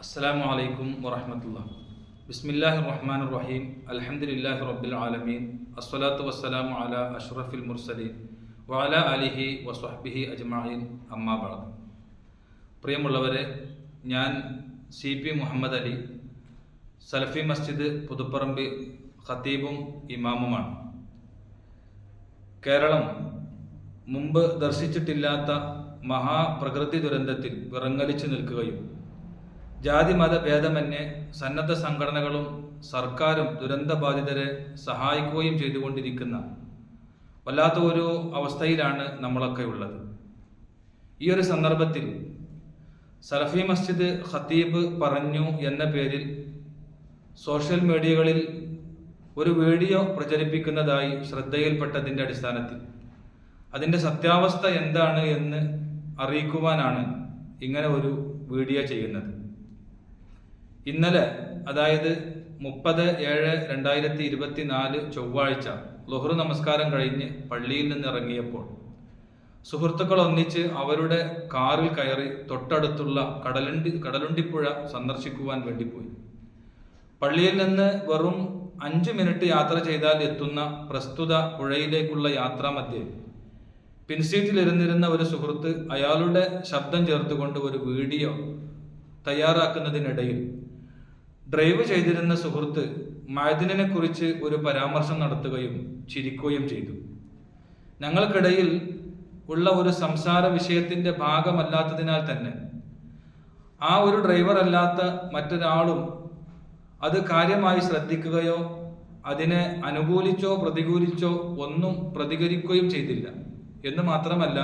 അസ്സലാമു അലൈക്കും വറഹ്മത്തുള്ളാഹി. ബിസ്മില്ലാഹിർ റഹ്മാനിർ റഹീം. അൽഹംദുലില്ലാഹി റബ്ബിൽ ആലമീൻ. അസ്സലാത്തു വസ്സലാമു അലാ അഷ്റഫിൽ മുർസലീൻ വഅലാ ആലിഹി വസ്വഹ്ബിഹി അജ്മഈൻ. അമ്മാ ബഅദ്. പ്രിയമുള്ളവരെ, ഞാൻ CP മുഹമ്മദ് അലി, സലഫി മസ്ജിദ് പുതുപ്പറമ്പ് ഖത്തീബും ഇമാമുമാണ്. കേരളം മുമ്പ് ദർശിച്ചിട്ടില്ലാത്ത മഹാപ്രകൃതി ദുരന്തത്തിൽ വിറങ്ങലിച്ചു നിൽക്കുകയും ജാതിമത ഭേദമന്യേ സന്നദ്ധ സംഘടനകളും സർക്കാരും ദുരന്തബാധിതരെ സഹായിക്കുകയും ചെയ്തുകൊണ്ടിരിക്കുന്ന വല്ലാത്ത ഒരു അവസ്ഥയിലാണ് നമ്മളൊക്കെ ഉള്ളത്. ഈ ഒരു സന്ദർഭത്തിൽ സലഫി മസ്ജിദ് ഖത്തീബ് പറഞ്ഞു എന്ന പേരിൽ സോഷ്യൽ മീഡിയകളിൽ ഒരു വീഡിയോ പ്രചരിപ്പിക്കുന്നതായി ശ്രദ്ധയിൽപ്പെട്ടതിൻ്റെ അടിസ്ഥാനത്തിൽ അതിൻ്റെ സത്യാവസ്ഥ എന്താണ് എന്ന് അറിയിക്കുവാനാണ് ഇങ്ങനെ ഒരു വീഡിയോ ചെയ്യുന്നത്. ഇന്നലെ, അതായത് 30/7/2024 ചൊവ്വാഴ്ച ളുഹ്ർ നമസ്കാരം കഴിഞ്ഞ് പള്ളിയിൽ നിന്ന് ഇറങ്ങിയപ്പോൾ സുഹൃത്തുക്കൾ ഒന്നിച്ച് അവരുടെ കാറിൽ കയറി തൊട്ടടുത്തുള്ള കടലുണ്ടിപ്പുഴ സന്ദർശിക്കുവാൻ വേണ്ടി പോയി. പള്ളിയിൽ നിന്ന് വെറും 5 മിനിറ്റ് യാത്ര ചെയ്താൽ എത്തുന്ന പ്രസ്തുത പുഴയിലേക്കുള്ള യാത്രാമധ്യേ പിൻസീറ്റിലിരുന്നിരുന്ന ഒരു സുഹൃത്ത് അയാളുടെ ശബ്ദം ചേർത്തുകൊണ്ട് ഒരു വീഡിയോ തയ്യാറാക്കുന്നതിനിടയിൽ ഡ്രൈവ് ചെയ്തിരുന്ന സുഹൃത്ത് മഅദിനെ കുറിച്ച് ഒരു പരാമർശം നടത്തുകയും ചിരിക്കുകയും ചെയ്തു. ഞങ്ങൾക്കിടയിൽ ഉള്ള ഒരു സംസാര വിഷയത്തിന്റെ ഭാഗമല്ലാത്തതിനാൽ തന്നെ ആ ഒരു ഡ്രൈവർ അല്ലാത്ത മറ്റൊരാളും അത് കാര്യമായി ശ്രദ്ധിക്കുകയോ അതിനെ അനുകൂലിച്ചോ പ്രതികൂലിച്ചോ ഒന്നും പ്രതികരിക്കുകയും ചെയ്തില്ല. എന്ന് മാത്രമല്ല,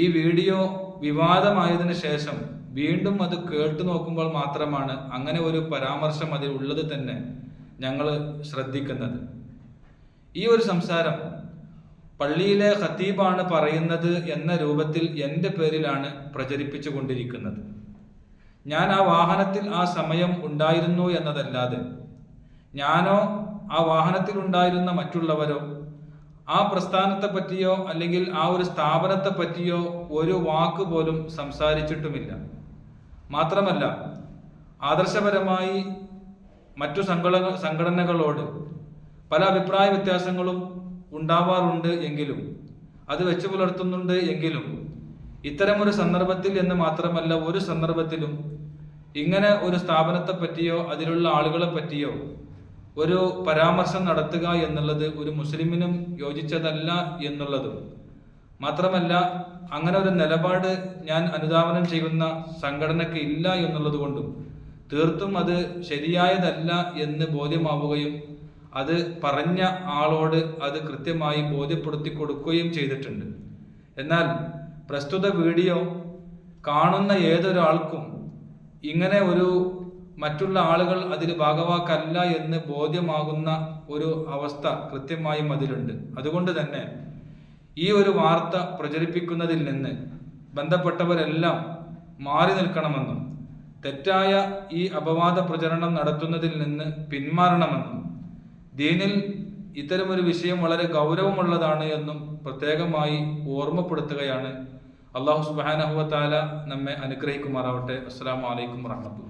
ഈ വീഡിയോ വിവാദമായതിനു ശേഷം വീണ്ടും അത് കേട്ടു നോക്കുമ്പോൾ മാത്രമാണ് അങ്ങനെ ഒരു പരാമർശം അതിൽ ഉള്ളത് തന്നെ ഞങ്ങൾ ശ്രദ്ധിക്കുന്നത്. ഈ ഒരു സംസാരം പള്ളിയിലെ ഖത്തീബാണ് പറയുന്നത് എന്ന രൂപത്തിൽ എൻ്റെ പേരിലാണ് പ്രചരിപ്പിച്ചു കൊണ്ടിരിക്കുന്നത്. ഞാൻ ആ വാഹനത്തിൽ ആ സമയം ഉണ്ടായിരുന്നു എന്നതല്ലാതെ ഞാനോ ആ വാഹനത്തിൽ ഉണ്ടായിരുന്ന മറ്റുള്ളവരോ ആ പ്രസ്ഥാനത്തെ പറ്റിയോ അല്ലെങ്കിൽ ആ ഒരു സ്ഥാപനത്തെ പറ്റിയോ ഒരു വാക്ക് പോലും സംസാരിച്ചിട്ടുമില്ല. മാത്രമല്ല, ആദർശപരമായി മറ്റു സംഘടനകളോട് പല അഭിപ്രായ വ്യത്യാസങ്ങളും ഉണ്ടാവാറുണ്ട് എങ്കിലും, അത് വെച്ചു പുലർത്തുന്നുണ്ട് എങ്കിലും, ഇത്തരമൊരു സന്ദർഭത്തിൽ എന്ന് മാത്രമല്ല ഒരു സന്ദർഭത്തിലും ഇങ്ങനെ ഒരു സ്ഥാപനത്തെ പറ്റിയോ അതിലുള്ള ആളുകളെ പറ്റിയോ ഒരു പരാമർശം നടത്തുക എന്നുള്ളത് ഒരു മുസ്ലിമിനും യോജിച്ചതല്ല എന്നുള്ളതും മാത്രമല്ല, അങ്ങനെ ഒരു നിലപാട് ഞാൻ അനുധാവനം ചെയ്യുന്ന സംഘടനയ്ക്ക് ഇല്ല എന്നുള്ളത് കൊണ്ടും തീർത്തും അത് ശരിയായതല്ല എന്ന് ബോധ്യമാവുകയും അത് പറഞ്ഞ ആളോട് അത് കൃത്യമായി ബോധ്യപ്പെടുത്തി കൊടുക്കുകയും ചെയ്തിട്ടുണ്ട്. എന്നാൽ പ്രസ്തുത വീഡിയോ കാണുന്ന ഏതൊരാൾക്കും ഇങ്ങനെ ഒരു മറ്റുള്ള ആളുകൾ അതിൽ ഭാഗവാക്കല്ല എന്ന് ബോധ്യമാകുന്ന ഒരു അവസ്ഥ കൃത്യമായും അതിലുണ്ട്. അതുകൊണ്ട് തന്നെ ഈ ഒരു വാർത്ത പ്രചരിപ്പിക്കുന്നതിൽ നിന്ന് ബന്ധപ്പെട്ടവരെല്ലാം മാറി നിൽക്കണമെന്നും തെറ്റായ ഈ അപവാദ പ്രചരണം നടത്തുന്നതിൽ നിന്ന് പിന്മാറണമെന്നും ദീനിൽ ഇത്തരമൊരു വിഷയം വളരെ ഗൗരവമുള്ളതാണ് എന്നും പ്രത്യേകമായി ഓർമ്മപ്പെടുത്തുകയാണ്. അല്ലാഹു സുബ്ഹാനഹു വ തആല നമ്മെ അനുഗ്രഹിക്കുമാറാവട്ടെ. അസ്സലാമു അലൈക്കും വറഹ്മത്തുള്ളാഹി.